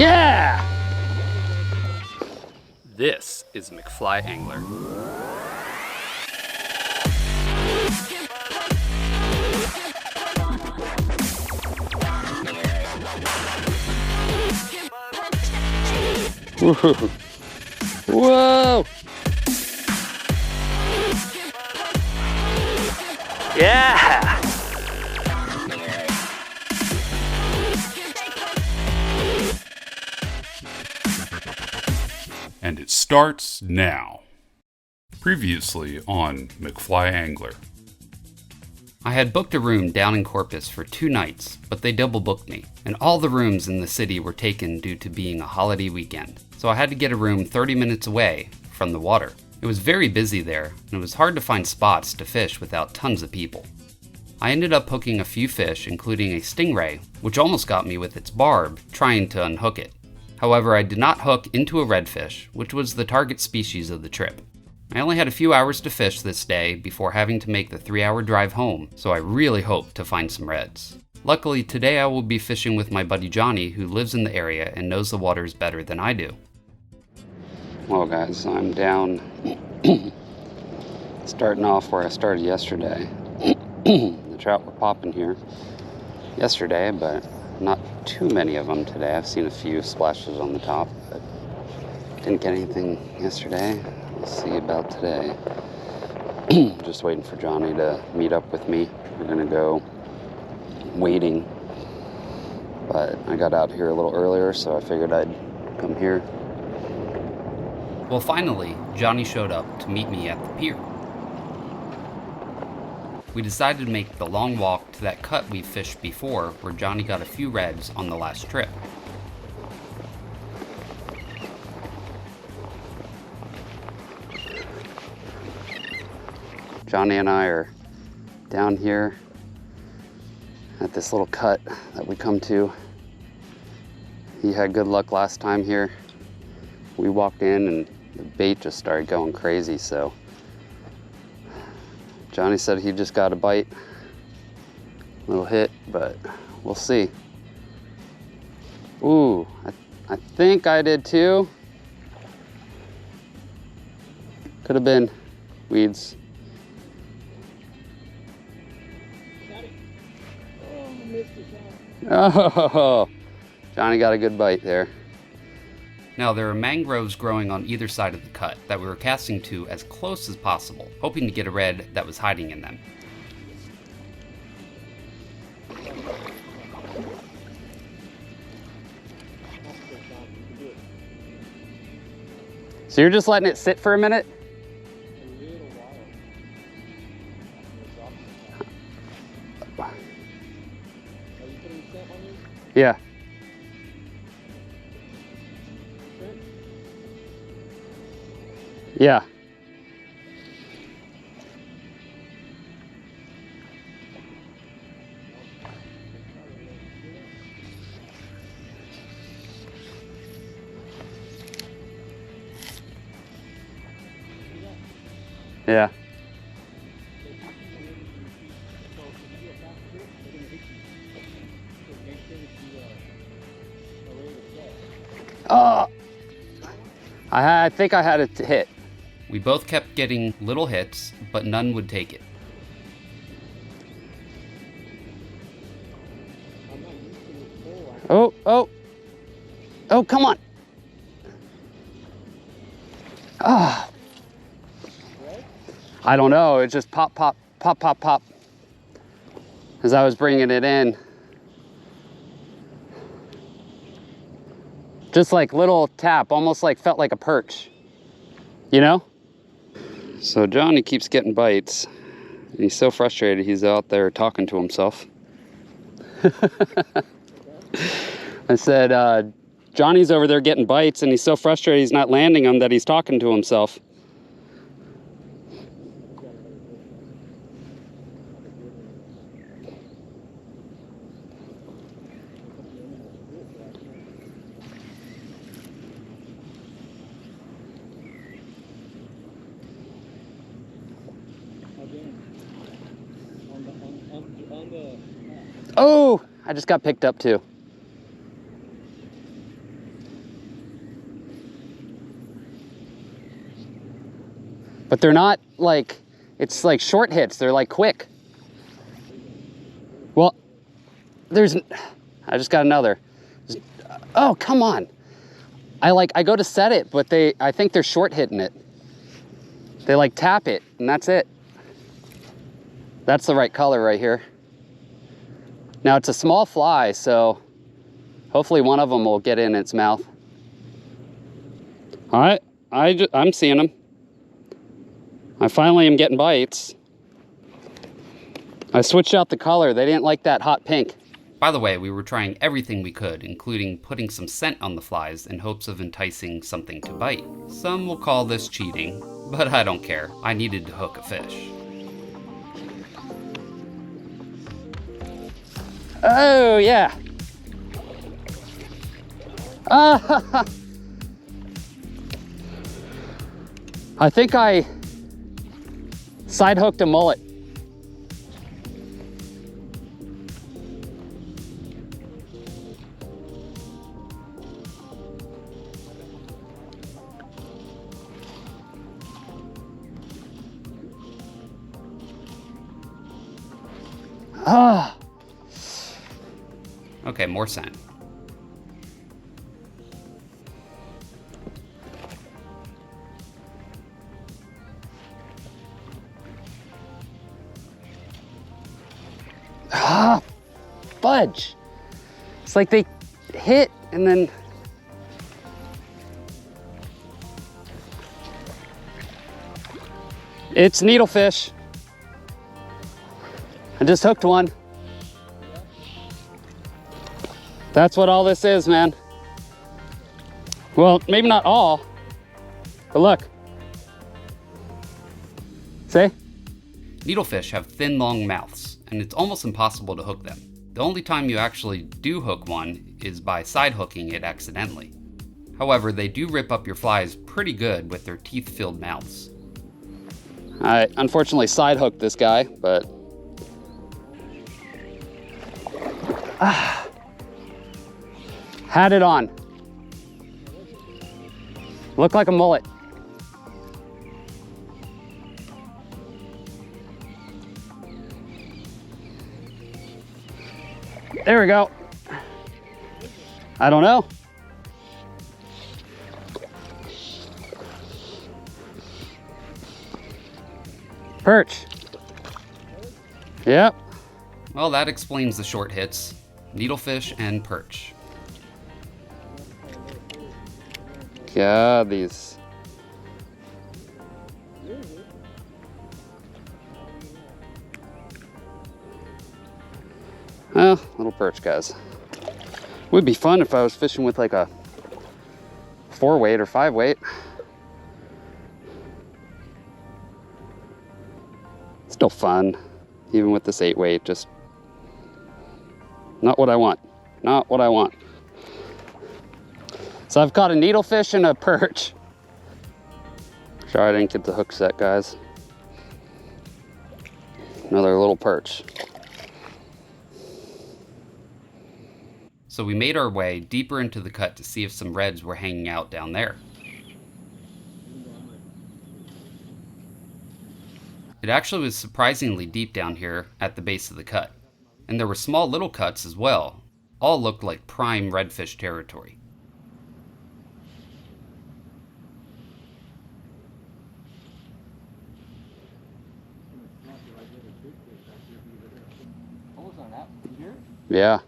Yeah! This is McFly Angler. Whoa! Yeah! And it starts now. Previously on McFly Angler. I had booked a room down in Corpus for 2 nights, but they double booked me, and all the rooms in the city were taken due to being a holiday weekend. So I had to get a room 30 minutes away from the water. It was very busy there, and it was hard to find spots to fish without tons of people. I ended up hooking a few fish, including a stingray, which almost got me with its barb trying to unhook it. However, I did not hook into a redfish, which was the target species of the trip. I only had a few hours to fish this day before having to make the 3-hour drive home, so I really hoped to find some reds. Luckily, today I will be fishing with my buddy Johnny, who lives in the area and knows the waters better than I do. Well guys, I'm down, starting off where I started yesterday. The trout were popping here yesterday, but not too many of them today. I've seen a few splashes on the top, but didn't get anything yesterday. We'll see about today. Just waiting for Johnny to meet up with me. We're gonna go wading, but I got out here a little earlier, so I figured I'd come here. Well, finally, Johnny showed up to meet me at the pier. We decided to make the long walk to that cut we fished before, where Johnny got a few reds on the last trip. Johnny and I are down here at this little cut that we come to. He had good luck last time here. We walked in and the bait just started going crazy, so Johnny said he just got a bite, little hit, but we'll see. Ooh, I think I did too. Could have been weeds. Oh, Johnny got a good bite there. Now, there are mangroves growing on either side of the cut that we were casting to as close as possible, hoping to get a red that was hiding in them. So you're just letting it sit for a minute? Yeah. Yeah. Yeah. Oh, I think I had it hit. We both kept getting little hits, but none would take it. Oh, oh, oh, come on. Ah. I don't know, it just pop, pop, pop, pop, pop as I was bringing it in. Just like little tap, almost like felt like a perch, you know? So Johnny keeps getting bites. And he's so frustrated, he's out there talking to himself. I said, Johnny's over there getting bites and he's so frustrated he's not landing them that he's talking to himself. Oh, I just got picked up too. they're not like, it's like short hits. They're like quick. Well, I just got another. Oh, come on. I go to set it, but I think they're short hitting it. They like tap it, and that's it. That's the right color right here. Now it's a small fly, so hopefully one of them will get in its mouth. All right, I'm seeing them. I finally am getting bites. I switched out the color. They didn't like that hot pink. By the way, we were trying everything we could, including putting some scent on the flies in hopes of enticing something to bite. Some will call this cheating, but I don't care. I needed to hook a fish. Oh, yeah. I think I side hooked a mullet. Ah. Okay, more scent. Ah, fudge. It's like they hit and then... It's needlefish. I just hooked one. That's what all this is, man. Well, maybe not all, but look. See? Needlefish have thin, long mouths, and it's almost impossible to hook them. The only time you actually do hook one is by side hooking it accidentally. However, they do rip up your flies pretty good with their teeth-filled mouths. I unfortunately side hooked this guy, but... Had it on. Looked like a mullet. There we go. I don't know. Perch. Yep. Well, that explains the short hits. Needlefish and perch. God, these. Well, little perch guys. Would be fun if I was fishing with like a 4-weight or 5-weight. Still fun, even with this 8-weight, just not what I want. Not what I want. So I've caught a needlefish and a perch. Sorry I didn't get the hook set, guys. Another little perch. So we made our way deeper into the cut to see if some reds were hanging out down there. It actually was surprisingly deep down here at the base of the cut. And there were small little cuts as well. All looked like prime redfish territory. Yeah.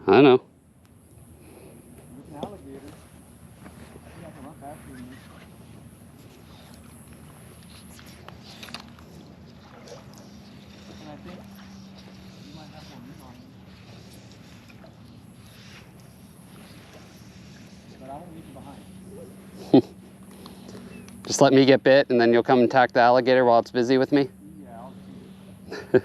I know. Just let me get bit and then you'll come and attack the alligator while it's busy with me? Yeah,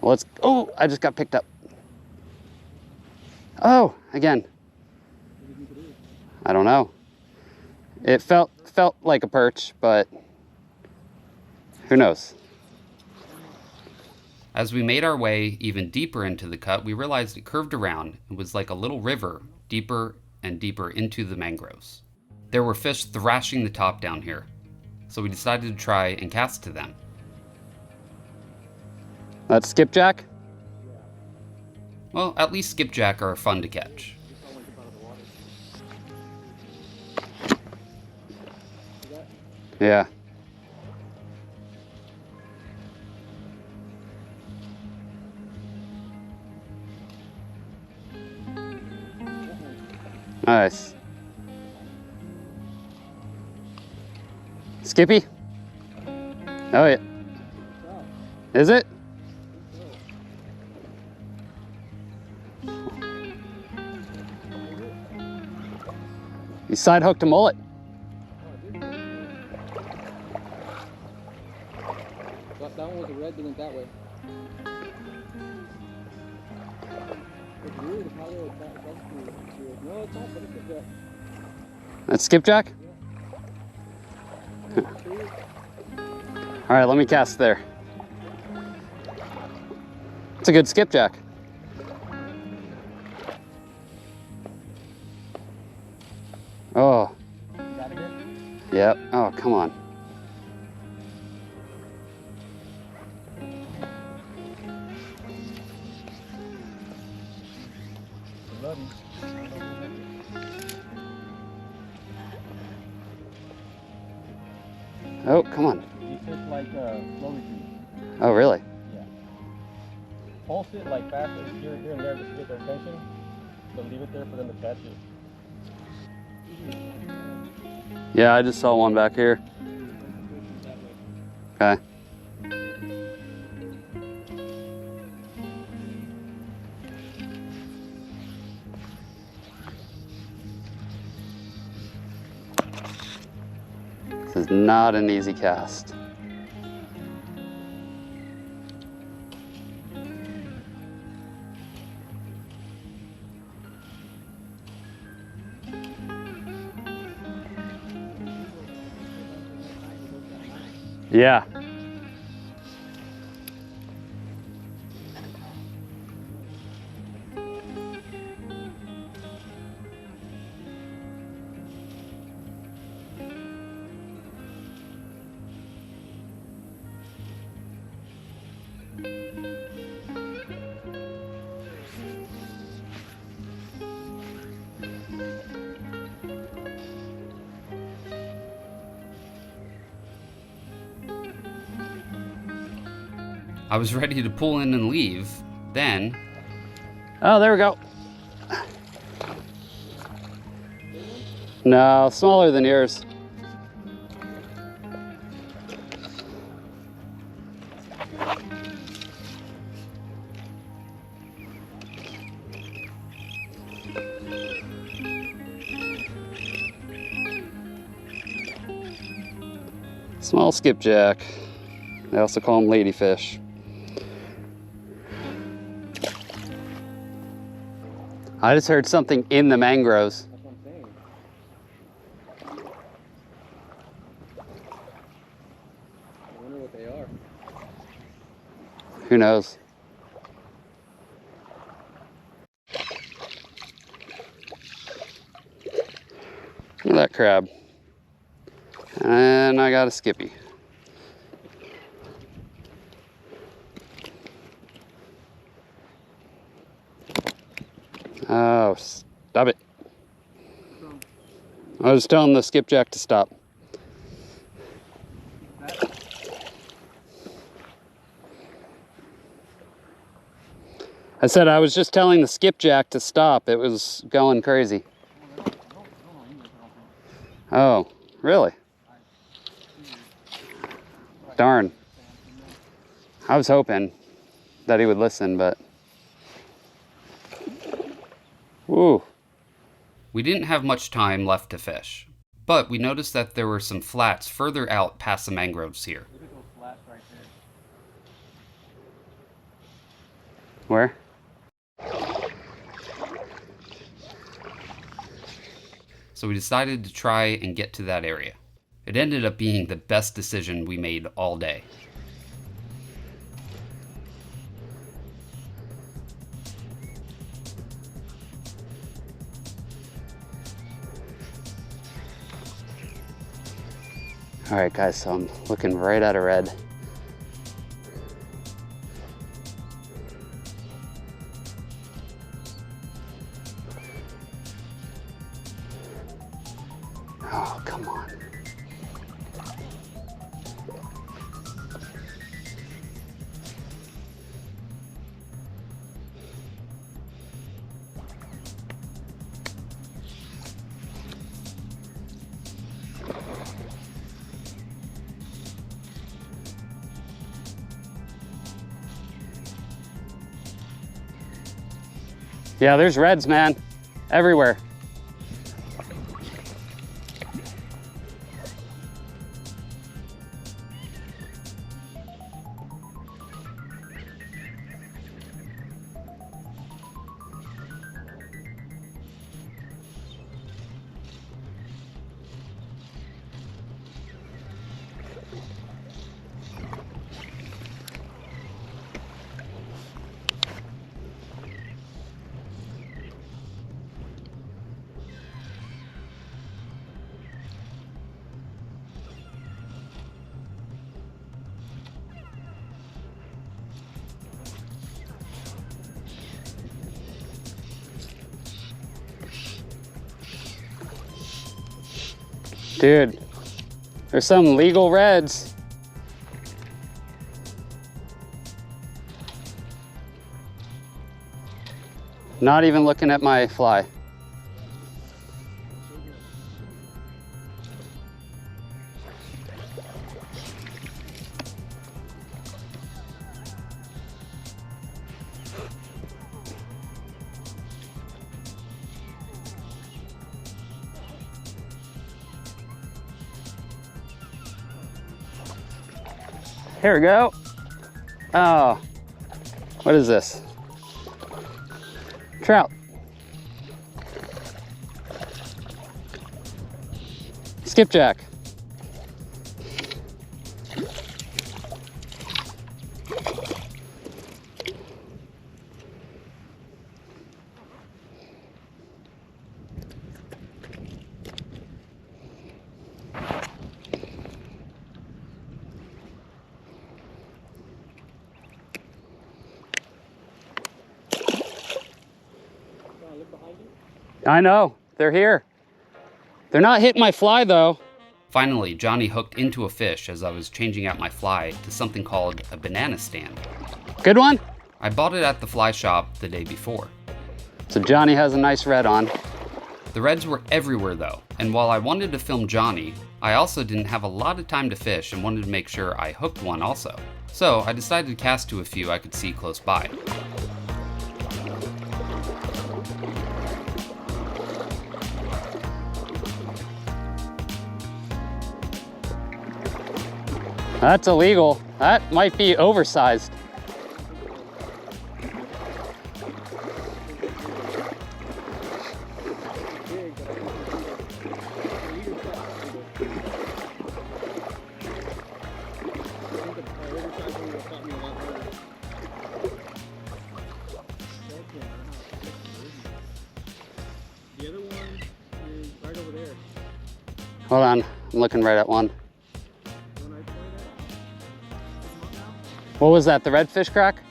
well, let's, oh, I just got picked up. Oh, again. I don't know. It felt like a perch, but who knows? As we made our way even deeper into the cut, we realized it curved around and was like a little river, deeper and deeper into the mangroves. There were fish thrashing the top down here, so we decided to try and cast to them. That's skipjack? Well, at least skipjack are fun to catch. Yeah. Nice. Skippy? Oh yeah. Is it? You side hooked a mullet. That one was a red that went that way. It's weird how they would back to no, it's not, but it's a That's skipjack? All right, let me cast there. It's a good skipjack. Oh. Yep. Oh, come on. Oh, come on. He sits like slow retreat. Oh, really? Yeah. Pulse it like fast here and there just to get their attention, but leave it there for them to catch it. Yeah, I just saw one back here. Okay. This is not an easy cast. Yeah. I was ready to pull in and leave, then Oh, there we go. No, smaller than yours. Small skipjack. They also call them ladyfish. I just heard something in the mangroves. That's what I'm saying. I wonder what they are. Who knows? Look at that crab. And I got a skippy. Oh, stop it. I was telling the skipjack to stop. I said I was just telling the skipjack to stop. It was going crazy. Oh, really? Darn. I was hoping that he would listen, but... Woo. we didn't have much time left to fish. But we noticed that there were some flats further out past the mangroves here. Look at those flats right there. Where? So we decided to try and get to that area. It ended up being the best decision we made all day. All right, guys, so I'm looking right at a red. Oh, come on. Yeah, there's reds, man, everywhere. Dude, there's some legal reds. Not even looking at my fly. Here we go. Oh, what is this? Trout. Skipjack. I know, they're here. They're not hitting my fly though. Finally, Johnny hooked into a fish as I was changing out my fly to something called a banana stand. Good one? I bought it at the fly shop the day before. So Johnny has a nice red on. The reds were everywhere though, and while I wanted to film Johnny, I also didn't have a lot of time to fish and wanted to make sure I hooked one also. So I decided to cast to a few I could see close by. That's illegal. That might be oversized. The other one is right over there. Hold on, I'm looking right at one. What was that, the redfish crack?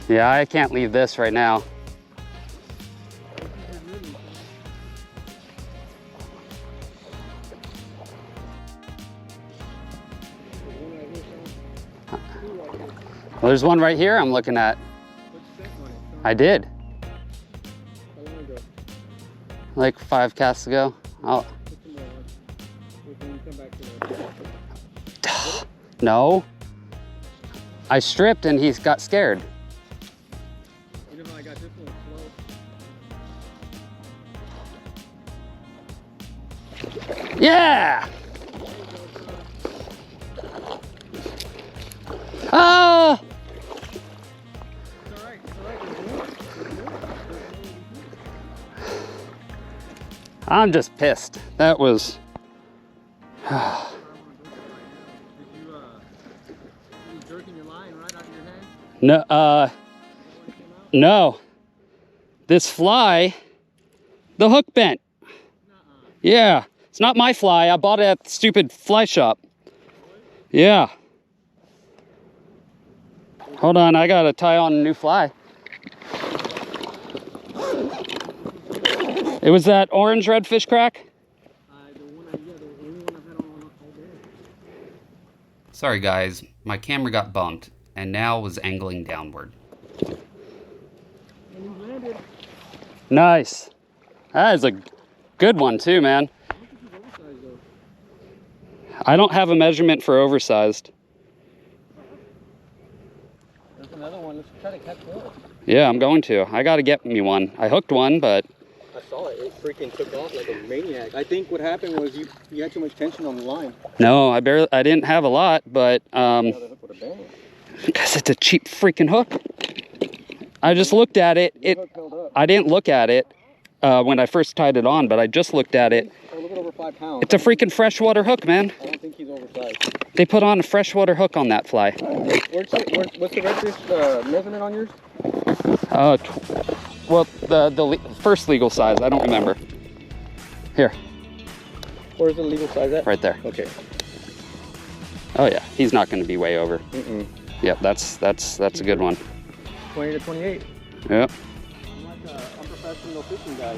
Yeah, I can't leave this right now. Well, there's one right here I'm looking at. I did. Like 5 casts ago. No. I stripped and he got scared. Yeah! Ah! I'm just pissed. That was... No, no. this fly, the hook bent. Yeah, it's not my fly. I bought it at the stupid fly shop. Yeah. Hold on, I gotta tie on a new fly. It was that orange redfish crack? Sorry guys, my camera got bumped and now was angling downward. Nice. That is a good one too, man. I don't have a measurement for oversized. There's another one. Let's try to catch one. Yeah, I'm going to. I gotta get me one. I hooked one, but... I saw it. It freaking took off like a maniac. I think what happened was you had too much tension on the line. No, I didn't have a lot, but because it's a cheap freaking hook. I just looked at it. I didn't look at it when I first tied it on, but I just looked at it. A little bit over 5 pounds. It's a freaking freshwater hook, man. I don't think he's oversized. They put on a freshwater hook on that fly. What's the redfish measurement on yours? Well, the first legal size, I don't remember. Here. Where's the legal size at? Right there. Okay. Oh yeah, he's not going to be way over. Mm-mm. Yep, that's a good one. 20 to 28. Yep. I'm like an unprofessional fishing guy.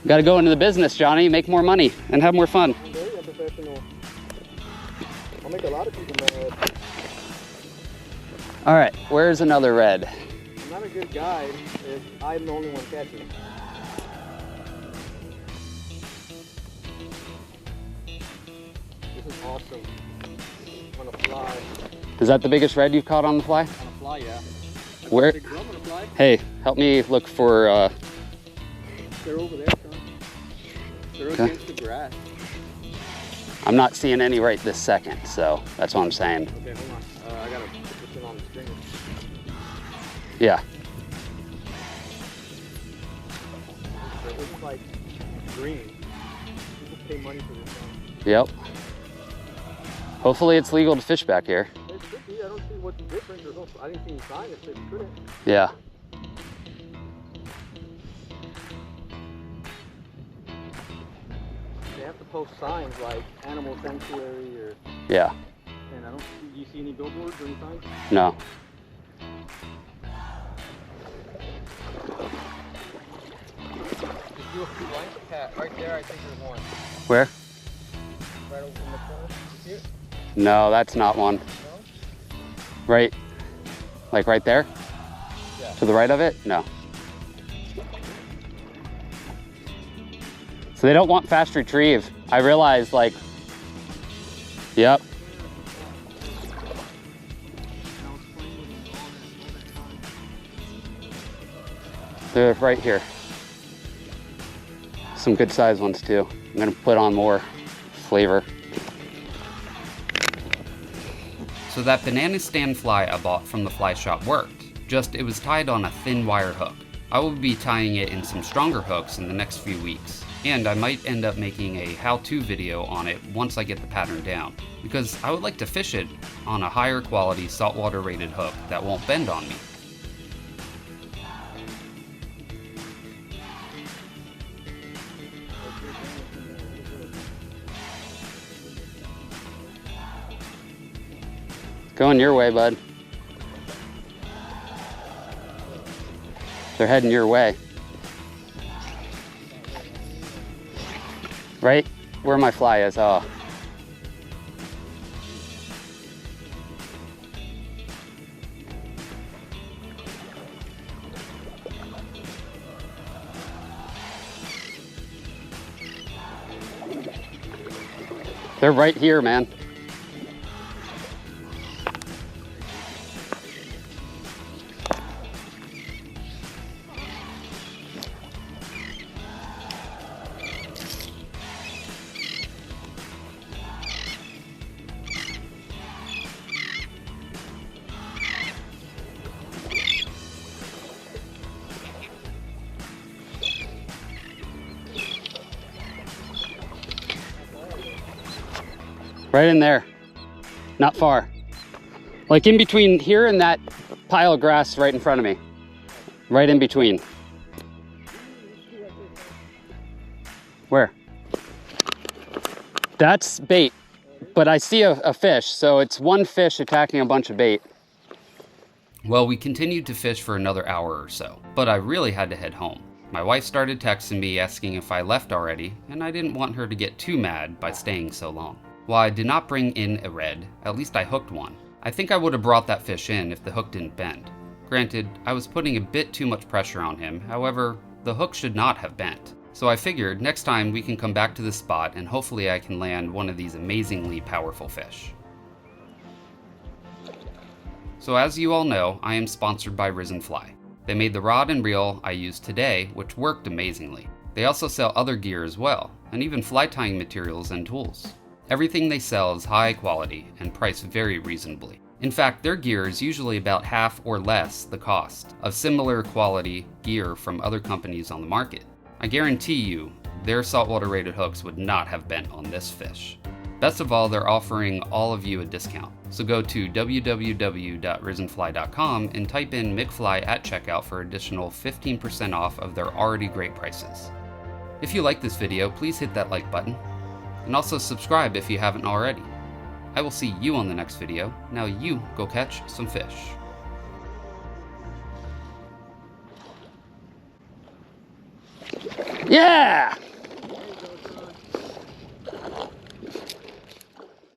Got to go into the business, Johnny. Make more money and have more fun. I'm very unprofessional. I'll make a lot of people mad. All right, where's another red? I'm not a good guide if I'm the only one catching. This is awesome. On a fly. Is that the biggest red you've caught on the fly? On a fly, yeah. Where? Big drum on a fly. Hey, help me look for... They're over there, Sean. They're against the grass. I'm not seeing any right this second, so that's what I'm saying. Okay, hold on. I gotta put this in on the stringer. Yeah. It looks like green. People pay money for this one. Yep. Hopefully it's legal to fish back here. It should be. I don't see what's different. I didn't see any sign that said you couldn't. Yeah. They have to post signs like animal sanctuary or... Yeah. And I don't... Do you see any billboards or any signs? No. If you see one cat right there, I think there's one. Where? Right over in the corner. You see it? No, that's not one. No? Right, like right there? Yeah. To the right of it? No. So they don't want fast retrieve. I realized, like, yep. They're right here. Some good sized ones too. I'm gonna put on more flavor. So that banana stand fly I bought from the fly shop worked, just it was tied on a thin wire hook. I will be tying it in some stronger hooks in the next few weeks, and I might end up making a how-to video on it once I get the pattern down, because I would like to fish it on a higher quality saltwater rated hook that won't bend on me. Going your way, bud. They're heading your way. Right where my fly is, oh. They're right here, man. Right in there, not far. Like in between here and that pile of grass right in front of me. Right in between. Where? That's bait, but I see a fish, so it's one fish attacking a bunch of bait. Well, we continued to fish for another hour or so, but I really had to head home. My wife started texting me asking if I left already, and I didn't want her to get too mad by staying so long. While I did not bring in a red, at least I hooked one. I think I would have brought that fish in if the hook didn't bend. Granted, I was putting a bit too much pressure on him, however, the hook should not have bent. So I figured next time we can come back to this spot and hopefully I can land one of these amazingly powerful fish. So as you all know, I am sponsored by Risen Fly. They made the rod and reel I used today, which worked amazingly. They also sell other gear as well, and even fly tying materials and tools. Everything they sell is high quality and priced very reasonably. In fact, their gear is usually about half or less the cost of similar quality gear from other companies on the market. I guarantee you, their saltwater rated hooks would not have bent on this fish. Best of all, they're offering all of you a discount. So go to www.risenfly.com and type in McFly at checkout for additional 15% off of their already great prices. If you like this video, please hit that like button. And also subscribe if you haven't already. I will see you on the next video. Now you go catch some fish. Yeah!